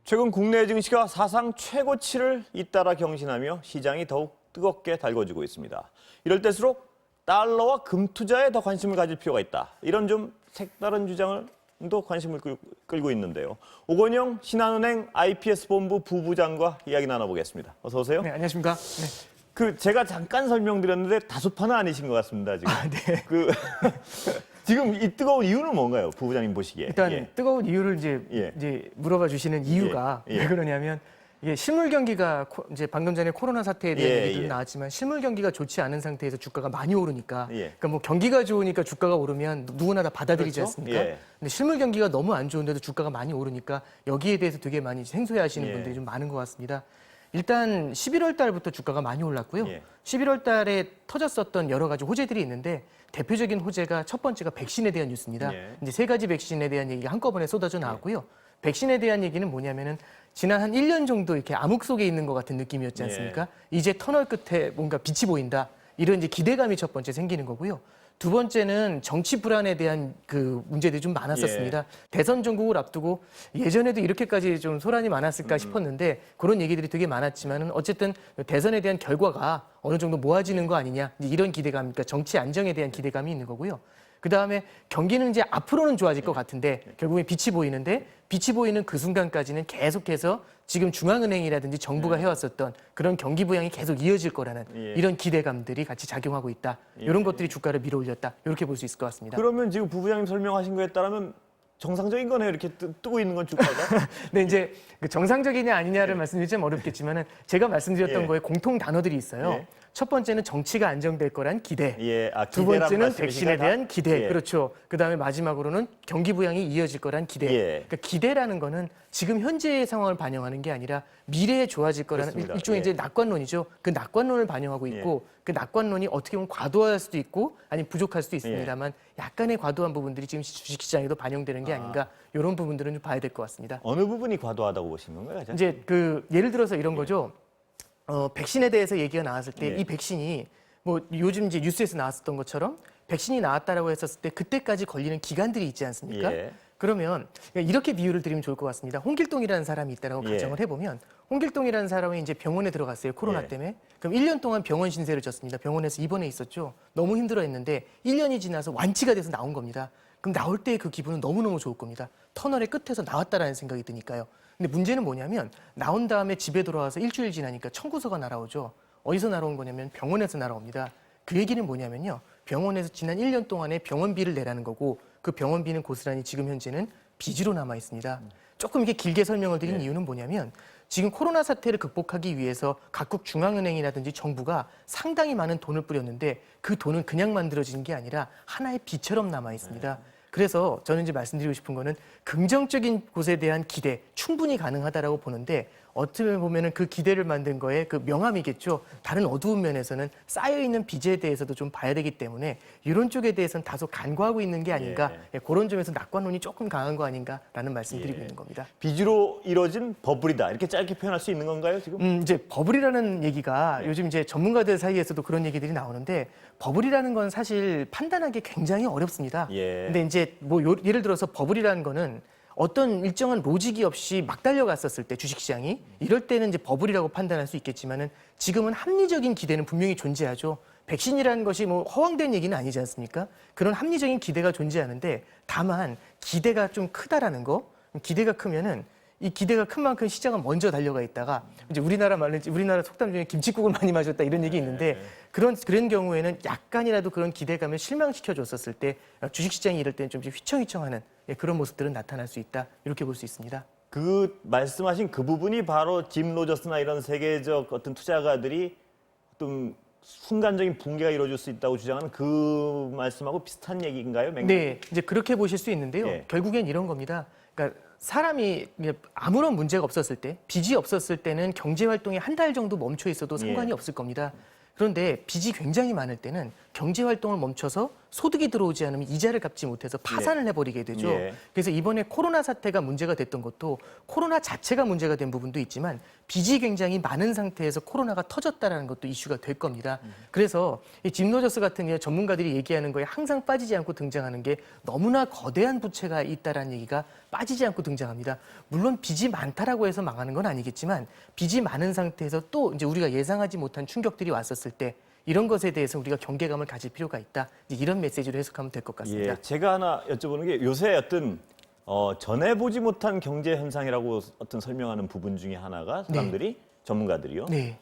최근 국내 증시가 사상 최고치를 잇따라 경신하며 시장이 더욱 뜨겁게 달궈지고 있습니다. 이럴 때일수록 달러와 금 투자에 더 관심을 가질 필요가 있다. 이런 좀 색다른 주장을 또 관심을 끌고 있는데요. 오건영 신한은행 IPS 본부 부부장과 이야기 나눠보겠습니다. 어서 오세요. 네, 안녕하십니까. 네. 제가 잠깐 설명드렸는데 다소판은 아니신 것 같습니다. 지금. 네. 지금 이 뜨거운 이유는 뭔가요, 부부장님 보시기에? 일단 뜨거운 이유를 이제 물어봐 주시는 이유가 왜 그러냐면 이게 실물 경기가 이제 방금 전에 코로나 사태에 대한 얘기도 나왔지만 실물 경기가 좋지 않은 상태에서 주가가 많이 오르니까 그러니까 뭐 경기가 좋으니까 주가가 오르면 누구나 다 받아들이지 그렇죠? 않습니까? 근데 실물 경기가 너무 안 좋은데도 주가가 많이 오르니까 여기에 대해서 되게 많이 생소해하시는 분들이 좀 많은 것 같습니다. 일단 11월 달부터 주가가 많이 올랐고요. 11월 달에 터졌었던 여러 가지 호재들이 있는데 대표적인 호재가 첫 번째가 백신에 대한 뉴스입니다. 이제 세 가지 백신에 대한 얘기가 한꺼번에 쏟아져 나왔고요. 백신에 대한 얘기는 뭐냐면은 지난 한 1년 정도 이렇게 암흑 속에 있는 것 같은 느낌이었지 않습니까? 이제 터널 끝에 뭔가 빛이 보인다. 이런 이제 기대감이 첫 번째 생기는 거고요. 두 번째는 정치 불안에 대한 그 문제들이 좀 많았었습니다. 대선 전국을 앞두고 예전에도 이렇게까지 좀 소란이 많았을까 싶었는데 그런 얘기들이 되게 많았지만은 어쨌든 대선에 대한 결과가 어느 정도 모아지는 거 아니냐 이런 기대감, 그러니까 정치 안정에 대한 기대감이 있는 거고요. 그 다음에 경기는 이제 앞으로는 좋아질 것 같은데 결국엔 빛이 보이는데 빛이 보이는 그 순간까지는 계속해서 지금 중앙은행이라든지 정부가 해왔었던 그런 경기 부양이 계속 이어질 거라는 이런 기대감들이 같이 작용하고 있다. 이런 것들이 주가를 밀어올렸다. 이렇게 볼 수 있을 것 같습니다. 그러면 지금 부부장님 설명하신 거에 따르면 정상적인 거네요. 이렇게 뜨고 있는 건 주가가. 네, 이제 그 정상적이냐 아니냐를 말씀드리자면 어렵겠지만은 제가 말씀드렸던 거에 공통 단어들이 있어요. 첫 번째는 정치가 안정될 거란 기대. 두 번째는 백신에 대한 기대. 그렇죠. 그다음에 마지막으로는 경기 부양이 이어질 거란 기대. 그러니까 기대라는 거는 지금 현재의 상황을 반영하는 게 아니라 미래에 좋아질 거라는 그렇습니다. 일종의 이제 낙관론이죠. 그 낙관론을 반영하고 있고 그 낙관론이 어떻게 보면 과도할 수도 있고 아니면 부족할 수도 있습니다만 약간의 과도한 부분들이 지금 주식시장에도 반영되는 게 아닌가 이런 부분들은 좀 봐야 될 것 같습니다. 어느 부분이 과도하다고 보시는 건가요? 이제 그 예를 들어서 이런 거죠. 백신에 대해서 얘기가 나왔을 때 이 백신이 뭐 요즘 이제 뉴스에서 나왔었던 것처럼 백신이 나왔다라고 했었을 때 그때까지 걸리는 기간들이 있지 않습니까? 그러면 이렇게 비유를 드리면 좋을 것 같습니다. 홍길동이라는 사람이 있다라고 가정을 해보면 홍길동이라는 사람이 이제 병원에 들어갔어요. 코로나 때문에. 그럼 1년 동안 병원 신세를 졌습니다. 병원에서 입원해 있었죠. 너무 힘들어했는데 1년이 지나서 완치가 돼서 나온 겁니다. 그럼 나올 때 그 기분은 너무너무 좋을 겁니다. 터널의 끝에서 나왔다라는 생각이 드니까요. 근데 문제는 뭐냐면 나온 다음에 집에 돌아와서 일주일 지나니까 청구서가 날아오죠. 어디서 날아온 거냐면 병원에서 날아옵니다. 그 얘기는 뭐냐면요. 병원에서 지난 1년 동안의 병원비를 내라는 거고 그 병원비는 고스란히 지금 현재는 빚으로 남아 있습니다. 조금 이게 길게 설명을 드린 이유는 뭐냐면 지금 코로나 사태를 극복하기 위해서 각국 중앙은행이라든지 정부가 상당히 많은 돈을 뿌렸는데 그 돈은 그냥 만들어진 게 아니라 하나의 빚처럼 남아 있습니다. 그래서 저는 이제 말씀드리고 싶은 거는 긍정적인 곳에 대한 기대 충분히 가능하다라고 보는데 어떻게 보면은 그 기대를 만든 거에 그 명암이겠죠. 다른 어두운 면에서는 쌓여 있는 빚에 대해서도 좀 봐야 되기 때문에 이런 쪽에 대해서는 다소 간과하고 있는 게 아닌가. 그런 점에서 낙관론이 조금 강한 거 아닌가라는 말씀드리고 있는 겁니다. 빚으로 이뤄진 버블이다. 이렇게 짧게 표현할 수 있는 건가요, 지금? 이제 버블이라는 얘기가 요즘 이제 전문가들 사이에서도 그런 얘기들이 나오는데 버블이라는 건 사실 판단하기 굉장히 어렵습니다. 근데 이제 뭐 예를 들어서 버블이라는 거는 어떤 일정한 로직이 없이 막 달려갔었을 때 주식시장이 이럴 때는 이제 버블이라고 판단할 수 있겠지만은 지금은 합리적인 기대는 분명히 존재하죠. 백신이라는 것이 뭐 허황된 얘기는 아니지 않습니까? 그런 합리적인 기대가 존재하는데 다만 기대가 좀 크다라는 거, 기대가 크면은 이 기대가 큰 만큼 시장은 먼저 달려가 있다가 이제 우리나라 속담 중에 김칫국을 많이 마셨다 이런 얘기 있는데 그런 경우에는 약간이라도 그런 기대감을 실망시켜 줬었을 때 주식시장이 이럴 때는 좀 휘청휘청하는 그런 모습들은 나타날 수 있다 이렇게 볼 수 있습니다. 그 말씀하신 그 부분이 바로 짐 로저스나 이런 세계적 어떤 투자가들이 어떤 순간적인 붕괴가 이루어질 수 있다고 주장하는 그 말씀하고 비슷한 얘기인가요? 네, 이제 그렇게 보실 수 있는데요. 결국엔 이런 겁니다. 그러니까 사람이 아무런 문제가 없었을 때, 빚이 없었을 때는 경제 활동이 한 달 정도 멈춰 있어도 상관이 없을 겁니다. 그런데 빚이 굉장히 많을 때는 경제 활동을 멈춰서 소득이 들어오지 않으면 이자를 갚지 못해서 파산을 해버리게 되죠. 예. 그래서 이번에 코로나 사태가 문제가 됐던 것도 코로나 자체가 문제가 된 부분도 있지만 빚이 굉장히 많은 상태에서 코로나가 터졌다라는 것도 이슈가 될 겁니다. 그래서 이 짐 로저스 같은 전문가들이 얘기하는 거에 항상 빠지지 않고 등장하는 게 너무나 거대한 부채가 있다라는 얘기가 빠지지 않고 등장합니다. 물론 빚이 많다라고 해서 망하는 건 아니겠지만 빚이 많은 상태에서 또 이제 우리가 예상하지 못한 충격들이 왔었을 때 이런 것에 대해서 우리가 경계감을 가질 필요가 있다. 이런 메시지로 해석하면 될 것 같습니다. 예, 제가 하나 여쭤보는 게 요새 어떤 전해보지 못한 경제 현상이라고 어떤 설명하는 부분 중에 하나가 사람들이 전문가들이요. 네.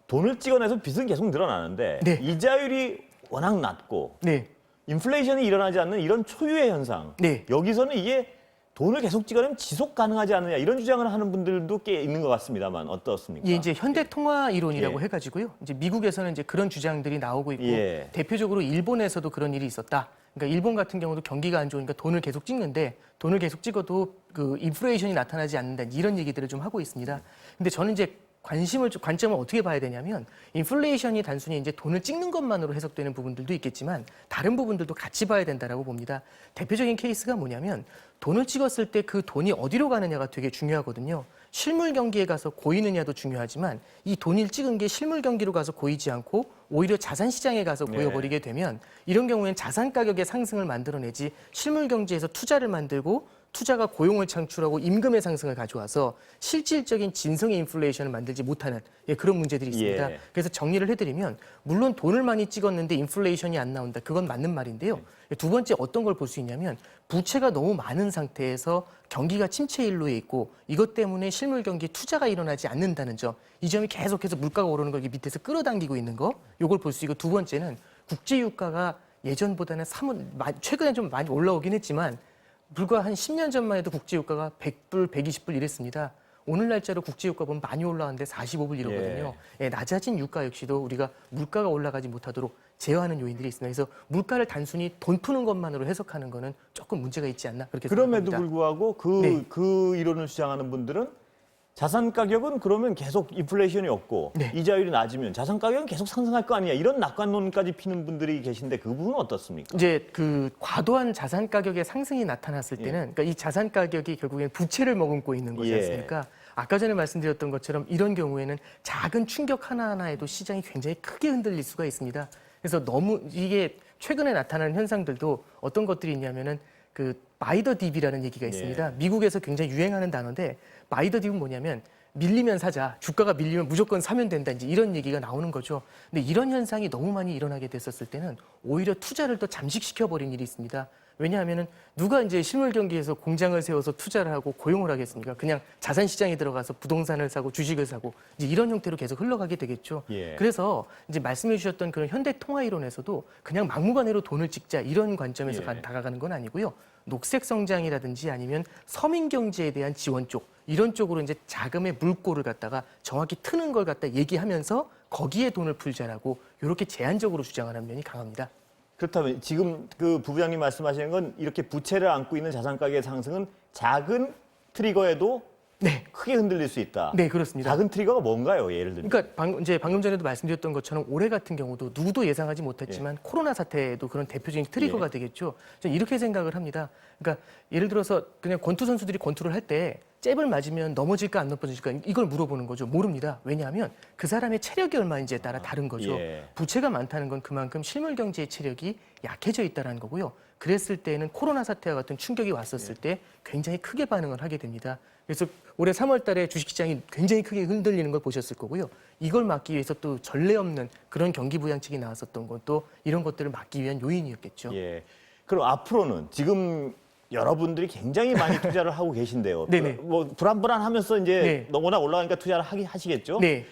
돈을 찍어내서 빚은 계속 늘어나는데 네. 이자율이 워낙 낮고 네. 인플레이션이 일어나지 않는 이런 초유의 현상. 네. 여기서는 이게 돈을 계속 찍어내면 지속 가능하지 않느냐 이런 주장을 하는 분들도 꽤 있는 것 같습니다만 어떻습니까? 예, 이제 현대 통화 이론이라고 예. 해가지고요. 이제 미국에서는 이제 그런 주장들이 나오고 있고 예. 대표적으로 일본에서도 그런 일이 있었다. 그러니까 일본 같은 경우도 경기가 안 좋으니까 돈을 계속 찍는데 돈을 계속 찍어도 그 인플레이션이 나타나지 않는다 이런 얘기들을 좀 하고 있습니다. 근데 저는 이제 관점을 어떻게 봐야 되냐면 인플레이션이 단순히 이제 돈을 찍는 것만으로 해석되는 부분들도 있겠지만 다른 부분들도 같이 봐야 된다라고 봅니다. 대표적인 케이스가 뭐냐면 돈을 찍었을 때 그 돈이 어디로 가느냐가 되게 중요하거든요. 실물 경기에 가서 고이느냐도 중요하지만 이 돈을 찍은 게 실물 경기로 가서 고이지 않고 오히려 자산 시장에 가서 고여버리게 되면 이런 경우에는 자산 가격의 상승을 만들어내지 실물 경제에서 투자를 만들고 투자가 고용을 창출하고 임금의 상승을 가져와서 실질적인 진성의 인플레이션을 만들지 못하는 그런 문제들이 있습니다. 예. 그래서 정리를 해드리면 물론 돈을 많이 찍었는데 인플레이션이 안 나온다. 그건 맞는 말인데요. 두 번째 어떤 걸 볼 수 있냐면 부채가 너무 많은 상태에서 경기가 침체 일로에 있고 이것 때문에 실물 경기에 투자가 일어나지 않는다는 점. 이 점이 계속해서 물가가 오르는 걸 밑에서 끌어당기고 있는 거. 이걸 볼 수 있고 두 번째는 국제 유가가 예전보다는 최근에 좀 많이 올라오긴 했지만 불과 한 10년 전만 해도 국제유가가 100불, 120불 이랬습니다. 오늘 날짜로 국제유가 보면 많이 올라왔는데 45불 이러거든요. 예, 낮아진 유가 역시도 우리가 물가가 올라가지 못하도록 제어하는 요인들이 있습니다. 그래서 물가를 단순히 돈 푸는 것만으로 해석하는 거는 조금 문제가 있지 않나 그렇게 그럼에도 생각합니다. 불구하고 그 이론을 주장하는 분들은 자산 가격은 그러면 계속 인플레이션이 없고 네. 이자율이 낮으면 자산 가격은 계속 상승할 거 아니야. 이런 낙관론까지 피는 분들이 계신데 그 부분은 어떻습니까? 이제 그 과도한 자산 가격의 상승이 나타났을 때는 그러니까 이 자산 가격이 결국엔 부채를 머금고 있는 거지 않습니까? 아까 전에 말씀드렸던 것처럼 이런 경우에는 작은 충격 하나하나에도 시장이 굉장히 크게 흔들릴 수가 있습니다. 그래서 너무 이게 최근에 나타나는 현상들도 어떤 것들이 있냐면은 그 바이 더 딥이라는 얘기가 있습니다. 미국에서 굉장히 유행하는 단어인데 바이 더 딥은 뭐냐면 밀리면 사자, 주가가 밀리면 무조건 사면 된다. 이제 이런 얘기가 나오는 거죠. 근데 이런 현상이 너무 많이 일어나게 됐었을 때는 오히려 투자를 더 잠식시켜 버린 일이 있습니다. 왜냐하면은 누가 이제 실물 경기에서 공장을 세워서 투자를 하고 고용을 하겠습니까? 그냥 자산 시장에 들어가서 부동산을 사고 주식을 사고 이제 이런 형태로 계속 흘러가게 되겠죠. 예. 그래서 이제 말씀해 주셨던 그런 현대 통화 이론에서도 그냥 막무가내로 돈을 찍자 이런 관점에서 다가가는 건 아니고요. 녹색 성장이라든지 아니면 서민 경제에 대한 지원 쪽 이런 쪽으로 이제 자금의 물꼬를 갖다가 정확히 트는 걸 갖다 얘기하면서 거기에 돈을 풀자라고 이렇게 제한적으로 주장하는 면이 강합니다. 그렇다면 지금 그 부부장님 말씀하시는 건 이렇게 부채를 안고 있는 자산 가격의 상승은 작은 트리거에도 네. 크게 흔들릴 수 있다. 네, 그렇습니다. 작은 트리거가 뭔가요? 예를 들면. 그러니까 방금 전에도 말씀드렸던 것처럼 올해 같은 경우도 누구도 예상하지 못했지만 코로나 사태도 그런 대표적인 트리거가 되겠죠. 저는 이렇게 생각을 합니다. 그러니까 예를 들어서 그냥 권투 선수들이 권투를 할 때 잽을 맞으면 넘어질까 안 넘어질까 이걸 물어보는 거죠. 모릅니다. 왜냐하면 그 사람의 체력이 얼마인지에 따라 다른 거죠. 부채가 많다는 건 그만큼 실물 경제의 체력이 약해져 있다는 거고요. 그랬을 때는 코로나 사태와 같은 충격이 왔었을 때 굉장히 크게 반응을 하게 됩니다. 그래서 올해 3월 달에 주식시장이 굉장히 크게 흔들리는 걸 보셨을 거고요. 이걸 막기 위해서 또 전례 없는 그런 경기 부양책이 나왔었던 것도 이런 것들을 막기 위한 요인이었겠죠. 예. 그럼 앞으로는 지금 여러분들이 굉장히 많이 투자를 하고 계신데요. 네네. 뭐 불안불안하면서 이제 네. 너무나 올라가니까 투자를 하시겠죠. 네.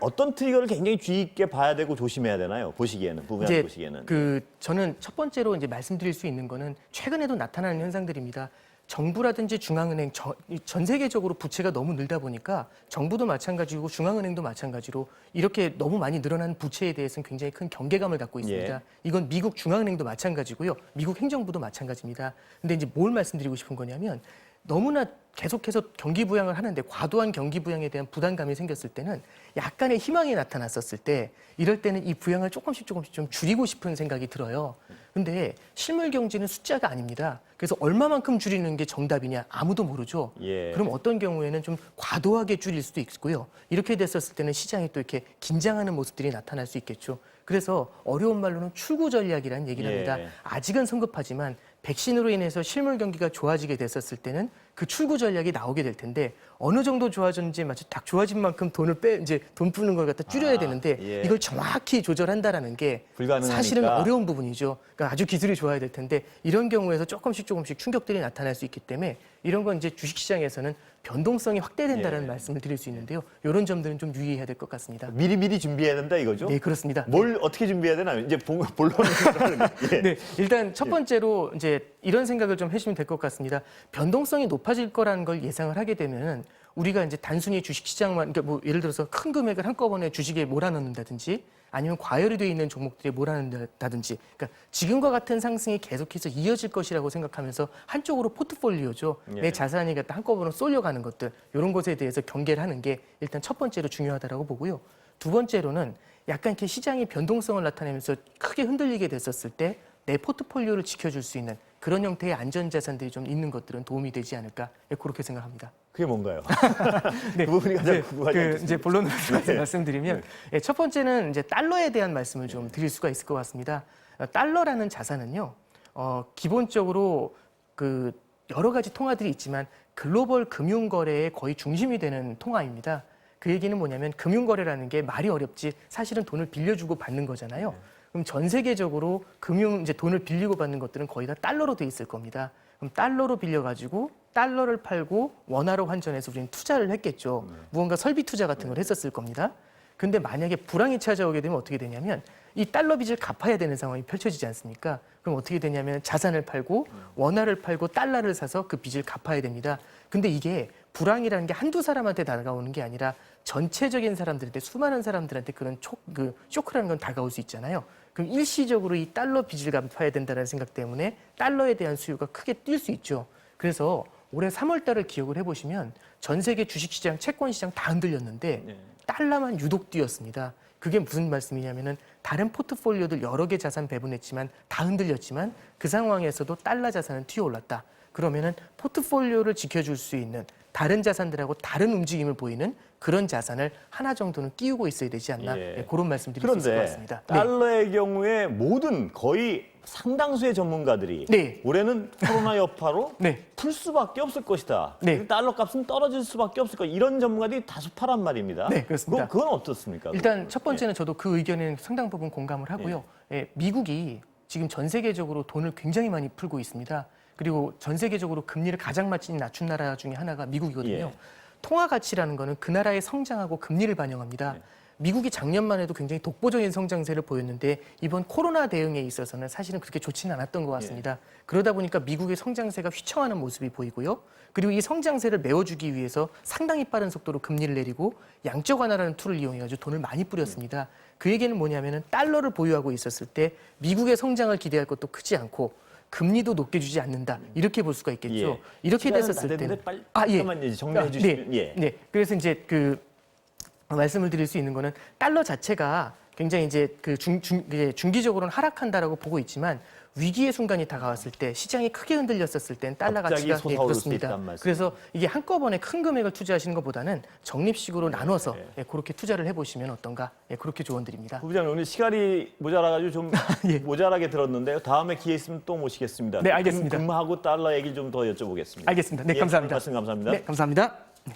어떤 트리거를 굉장히 주의 있게 봐야 되고 조심해야 되나요? 보시기에는 부부장님 보시기에는. 저는 첫 번째로 이제 말씀드릴 수 있는 거는 최근에도 나타나는 현상들입니다. 정부라든지 중앙은행 전 세계적으로 부채가 너무 늘다 보니까 정부도 마찬가지고 중앙은행도 마찬가지로 이렇게 너무 많이 늘어난 부채에 대해서는 굉장히 큰 경계감을 갖고 있습니다. 이건 미국 중앙은행도 마찬가지고요. 미국 행정부도 마찬가지입니다. 근데 이제 뭘 말씀드리고 싶은 거냐면 너무나 계속해서 경기 부양을 하는데 과도한 경기 부양에 대한 부담감이 생겼을 때는 약간의 희망이 나타났었을 때 이럴 때는 이 부양을 조금씩 좀 줄이고 싶은 생각이 들어요. 근데 실물 경제는 숫자가 아닙니다. 그래서 얼마만큼 줄이는 게 정답이냐 아무도 모르죠. 예. 그럼 어떤 경우에는 좀 과도하게 줄일 수도 있고요. 이렇게 됐었을 때는 시장이 또 이렇게 긴장하는 모습들이 나타날 수 있겠죠. 그래서 어려운 말로는 출구 전략이라는 얘기를 합니다. 예. 아직은 성급하지만 백신으로 인해서 실물 경기가 좋아지게 됐었을 때는 그 출구 전략이 나오게 될 텐데 어느 정도 좋아졌는지 마치 딱 좋아진 만큼 이제 돈 푸는 걸 갖다 줄여야 되는데 예. 이걸 정확히 조절한다라는 게 불가능하니까. 사실은 어려운 부분이죠. 그러니까 아주 기술이 좋아야 될 텐데 이런 경우에서 조금씩 충격들이 나타날 수 있기 때문에 이런 건 이제 주식시장에서는 변동성이 확대된다는 예. 말씀을 드릴 수 있는데요. 이런 점들은 좀 유의해야 될 것 같습니다. 미리미리 준비해야 된다 이거죠? 네, 그렇습니다. 뭘 어떻게 준비해야 되나요? 이제 본론을 예. 네, 일단 첫 번째로 이제 이런 생각을 좀 해주시면 될 것 같습니다. 변동성이 높아질 거라는 걸 예상을 하게 되면은 우리가 이제 단순히 주식시장만, 그러니까 뭐 예를 들어서 큰 금액을 한꺼번에 주식에 몰아넣는다든지 아니면 과열이 되어 있는 종목들에 몰아넣는다든지, 그러니까 지금과 같은 상승이 계속해서 이어질 것이라고 생각하면서 한쪽으로 포트폴리오죠. 예. 내 자산이 갖다 한꺼번에 쏠려가는 것들, 이런 것에 대해서 경계를 하는 게 일단 첫 번째로 중요하다고 보고요. 두 번째로는 약간 이렇게 시장이 변동성을 나타내면서 크게 흔들리게 됐었을 때 내 포트폴리오를 지켜줄 수 있는 그런 형태의 안전자산들이 좀 있는 것들은 도움이 되지 않을까, 그렇게 생각합니다. 그게 뭔가요? 네, 그 부분이 가장 네, 궁금하지 이제 본론으로 네. 말씀드리면 첫 번째는 이제 달러에 대한 말씀을 좀 드릴 수가 있을 것 같습니다. 달러라는 자산은요, 기본적으로 그 여러 가지 통화들이 있지만 글로벌 금융 거래의 거의 중심이 되는 통화입니다. 그 얘기는 뭐냐면 금융거래라는 게 말이 어렵지 사실은 돈을 빌려주고 받는 거잖아요. 그럼 전 세계적으로 이제 돈을 빌리고 받는 것들은 거의 다 달러로 돼 있을 겁니다. 그럼 달러로 빌려가지고 달러를 팔고 원화로 환전해서 우리는 투자를 했겠죠. 무언가 설비 투자 같은 걸 했었을 겁니다. 근데 만약에 불황이 찾아오게 되면 어떻게 되냐면 이 달러 빚을 갚아야 되는 상황이 펼쳐지지 않습니까? 그럼 어떻게 되냐면 자산을 팔고 원화를 팔고 달러를 사서 그 빚을 갚아야 됩니다. 근데 이게 불황이라는 게 한두 사람한테 다가오는 게 아니라 전체적인 사람들한테, 수많은 사람들한테 그런 쇼크라는 건 다가올 수 있잖아요. 그럼 일시적으로 이 달러 빚을 갚아야 된다는 생각 때문에 달러에 대한 수요가 크게 뛸 수 있죠. 그래서 올해 3월 달을 기억을 해보시면 전 세계 주식시장, 채권시장 다 흔들렸는데 달러만 유독 뛰었습니다. 그게 무슨 말씀이냐면은 다른 포트폴리오들 여러 개 자산 배분했지만 다 흔들렸지만 그 상황에서도 달러 자산은 튀어올랐다. 그러면은 포트폴리오를 지켜줄 수 있는 다른 자산들하고 다른 움직임을 보이는 그런 자산을 하나 정도는 끼우고 있어야 되지 않나, 예. 그런 말씀 드릴 수 있을 것 그런데 같습니다. 달러의 경우에 거의 상당수의 전문가들이 네. 올해는 코로나 여파로 네. 풀 수밖에 없을 것이다. 네. 달러 값은 떨어질 수밖에 없을 것이다. 이런 전문가들이 다수파란 말입니다. 네, 그렇습니다. 그건 어떻습니까? 일단 첫 번째는 저도 그 의견에는 상당 부분 공감을 하고요. 미국이 지금 전 세계적으로 돈을 굉장히 많이 풀고 있습니다. 그리고 전 세계적으로 금리를 가장 많이 낮춘 나라 중에 하나가 미국이거든요. 예. 통화 가치라는 거는 그 나라의 성장하고 금리를 반영합니다. 미국이 작년만 해도 굉장히 독보적인 성장세를 보였는데 이번 코로나 대응에 있어서는 사실은 그렇게 좋지는 않았던 것 같습니다. 그러다 보니까 미국의 성장세가 휘청하는 모습이 보이고요. 그리고 이 성장세를 메워주기 위해서 상당히 빠른 속도로 금리를 내리고 양적 완화라는 툴을 이용해가지고 돈을 많이 뿌렸습니다. 그 얘기는 뭐냐면은 달러를 보유하고 있었을 때 미국의 성장을 기대할 것도 크지 않고 금리도 높게 주지 않는다. 이렇게 볼 수가 있겠죠. 예. 이렇게 시간은 됐었을 다 때는 됐는데 잠깐만 이제 정리해 주시면 네. 그래서 이제 말씀을 드릴 수 있는 거는 달러 자체가 굉장히 이제 중기적으로는 하락한다라고 보고 있지만 위기의 순간이 다가왔을 때 시장이 크게 흔들렸었을 땐 달러 갑자기 가치가 솟아오를 수 그렇습니다. 있다는 말씀. 그래서 이게 한꺼번에 큰 금액을 투자하시는 것보다는 적립식으로 나눠서 그렇게 투자를 해보시면 어떤가, 그렇게 조언드립니다. 부부장님 오늘 시간이 모자라가지고 좀 모자라게 들었는데요. 다음에 기회 있으면 또 모시겠습니다. 네, 알겠습니다. 금하고 달러 얘기 좀 더 여쭤보겠습니다. 알겠습니다. 네, 예, 감사합니다. 말씀 감사합니다. 네, 감사합니다. 네.